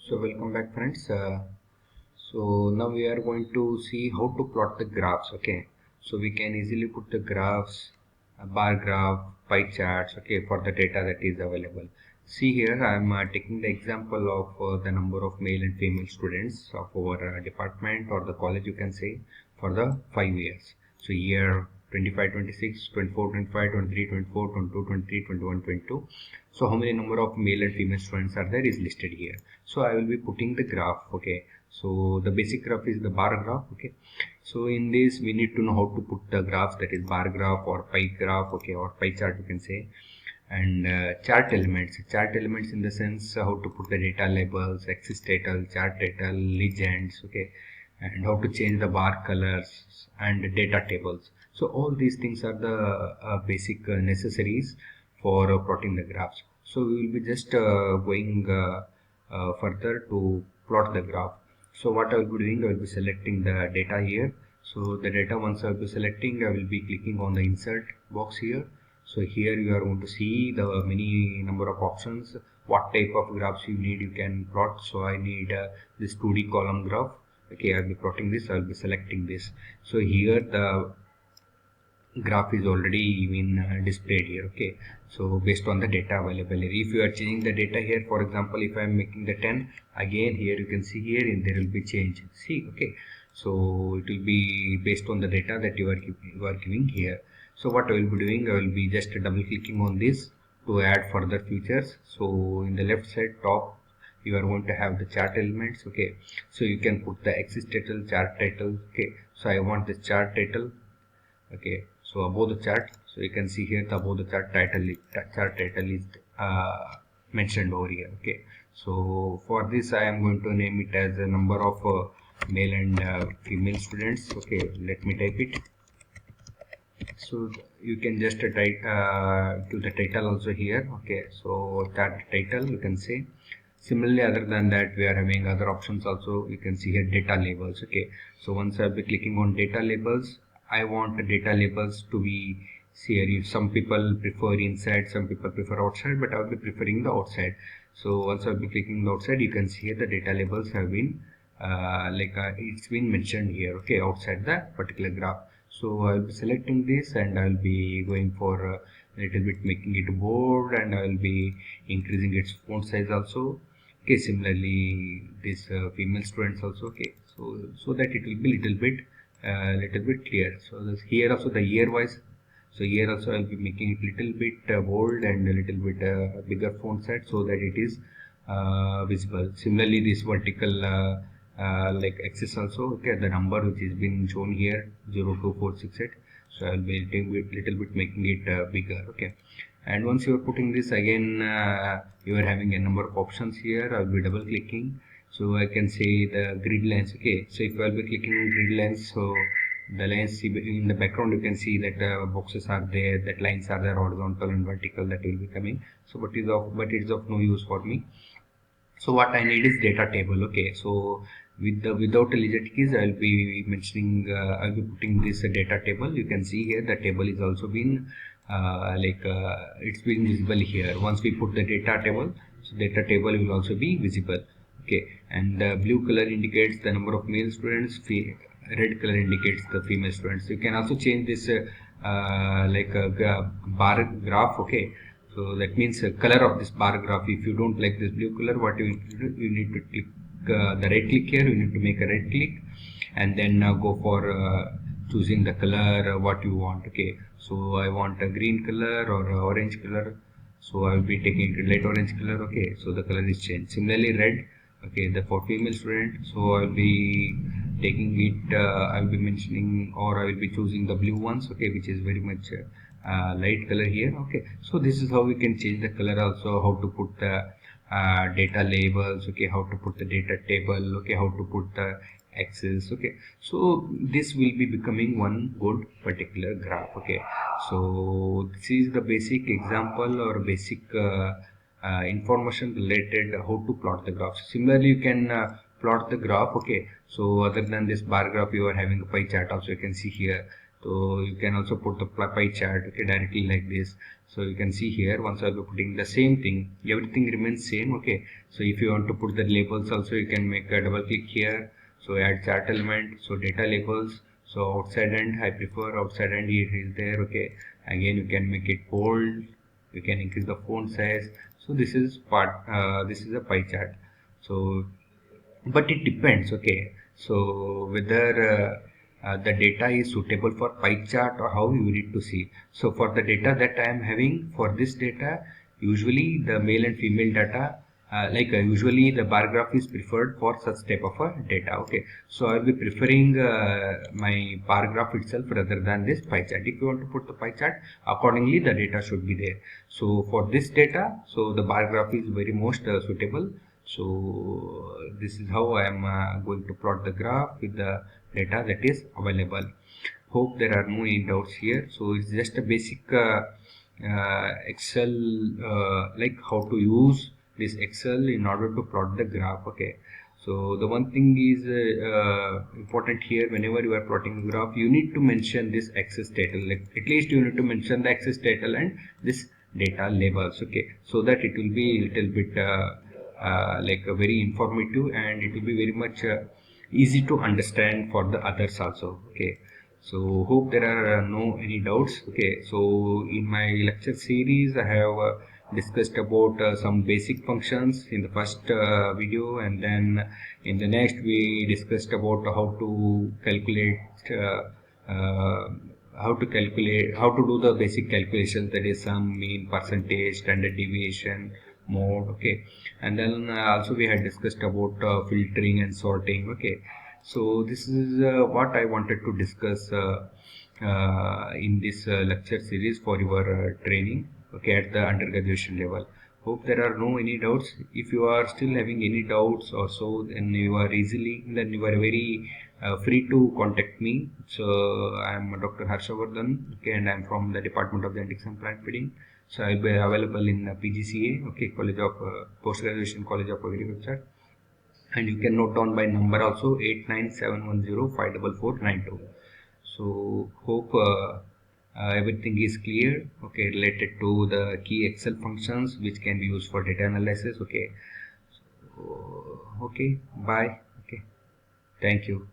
So welcome back friends. So now we are going to see how to plot the graphs. Okay, so we can easily put the graphs, a bar graph, pie charts, okay, for the data that is available. See here I am taking the example of the number of male and female students of our department or the college, you can say, for the 5 years. So year 25, 26, 24, 25, 23, 24, 22, 23, 21, 22. So how many number of male and female students are there is listed here. So I will be putting the graph. Okay, so the basic graph is the bar graph. Okay, so in this we need to know how to put the graphs, that is bar graph or pie graph, okay, or pie chart you can say. And chart elements in the sense how to put the data labels, axis title, chart title, legends, okay, and how to change the bar colors and data tables. So all these things are the basic necessaries for plotting the graphs. So we will be just going further to plot the graph. So what I will be doing, I will be selecting the data here. So the data, once I will be selecting, I will be clicking on the insert box here. So here you are going to see the many number of options, what type of graphs you need, you can plot. So I need this 2D column graph. Okay, I'll be plotting this, I'll be selecting this. So here the graph is already been displayed here. Okay, so based on the data available here, if you are changing the data here, for example, if I am making the 10, again here you can see here and there will be change. See, okay, so it will be based on the data that you are giving here. So what I will be doing, I will be just double clicking on this to add further features. So in the left side top you are going to have the chart elements. Okay, so you can put the axis title, chart title. Okay, so I want the chart title. Okay, so above the chart, so you can see here the above the chart title is mentioned over here. Okay, so for this I am going to name it as a number of male and female students. Okay, let me type it. So you can just type to the title also here. Okay, so chart title you can say. Similarly, other than that, we are having other options also. You can see here data labels. Okay, so once I'll be clicking on data labels, I want the data labels to be here. If some people prefer inside, some people prefer outside, but I'll be preferring the outside. So once I'll be clicking the outside, you can see here the data labels have been it's been mentioned here. Okay, outside the particular graph. So I'll be selecting this and I'll be going for a little bit making it bold, and I'll be increasing its font size also. Okay, similarly this female students also. Okay, so that it will be little bit clear. So this here also the year wise, so here also I'll be making it little bit bold and a little bit bigger font size so that it is visible. Similarly this vertical like axis also, okay, the number which is been shown here 02468, so I'll be little bit making it bigger. Okay, and once you are putting this again, you are having a number of options here. I'll be double clicking, so I can say the grid lines. Okay, so if I'll be clicking grid lines, so the lines in the background you can see that boxes are there, that lines are there, horizontal and vertical, that will be coming. So but it's of no use for me. So what I need is data table. Okay, so without legit keys I'll be mentioning, I'll be putting this data table. You can see here the table is also been it's been visible here. Once we put the data table, so data table will also be visible. Okay, and the blue color indicates the number of male students, red color indicates the female students. You can also change this bar graph. Okay, so that means color of this bar graph. If you don't like this blue color, what you need to do, you need to click the right click here. You need to make a right click and then go for choosing the color what you want. Okay, so I want a green color or a orange color, so I will be taking light orange color. Okay, so the color is changed. Similarly red, okay, the for female student, so I will be taking it, I will be mentioning, or I will be choosing the blue ones, okay, which is very much light color here. Okay, so this is how we can change the color, also how to put the data labels. Okay, how to put the data table. Okay, how to put the axis. Okay, so this will be becoming one good particular graph. Okay, so this is the basic example or basic information related how to plot the graph. Similarly you can plot the graph. Okay, so other than this bar graph, you are having a pie chart also, you can see here. So you can also put the pie chart, okay, directly like this. So you can see here, once I'll be putting the same thing, everything remains same. Okay, so if you want to put the labels also, you can make a double click here. So add chart element, so data labels. So outside and I prefer outside and it is there. Okay, again you can make it bold, you can increase the font size. So this is part, this is a pie chart. So but it depends. Okay, so whether the data is suitable for pie chart or how you need to see. So for the data that I am having, for this data, usually the male and female data, usually the bar graph is preferred for such type of a data. Okay, so I'll be preferring my bar graph itself rather than this pie chart. If you want to put the pie chart, accordingly the data should be there. So for this data, so the bar graph is very most suitable. So this is how I am going to plot the graph with the data that is available. Hope there are no any doubts here. So it's just a basic Excel, like how to use this Excel in order to plot the graph. Okay, so the one thing is important here, whenever you are plotting the graph, you need to mention this axis title. Like at least you need to mention the axis title and this data labels. Okay, so that it will be a little bit very informative, and it will be very much easy to understand for the others also. Okay, so hope there are no any doubts. Okay, so in my lecture series I have discussed about some basic functions in the first video, and then in the next we discussed about how to calculate uh, how to do the basic calculations, that is sum, mean, percentage, standard deviation, mode. Okay, and then also we had discussed about filtering and sorting. Okay, so this is what I wanted to discuss in this lecture series for your training, okay, at the undergraduation level. Hope there are no any doubts. If you are still having any doubts or so, then you are very free to contact me. So I am Dr. Harshavardhan, okay, and I am from the Department of Genetics and Plant Breeding. So I'll be available in PGCA, okay, College of Post Graduation College of Agriculture, and you can note down by number also 89710544492. So hope everything is clear, okay, related to the key Excel functions which can be used for data analysis. Okay, so okay, bye. Okay, thank you.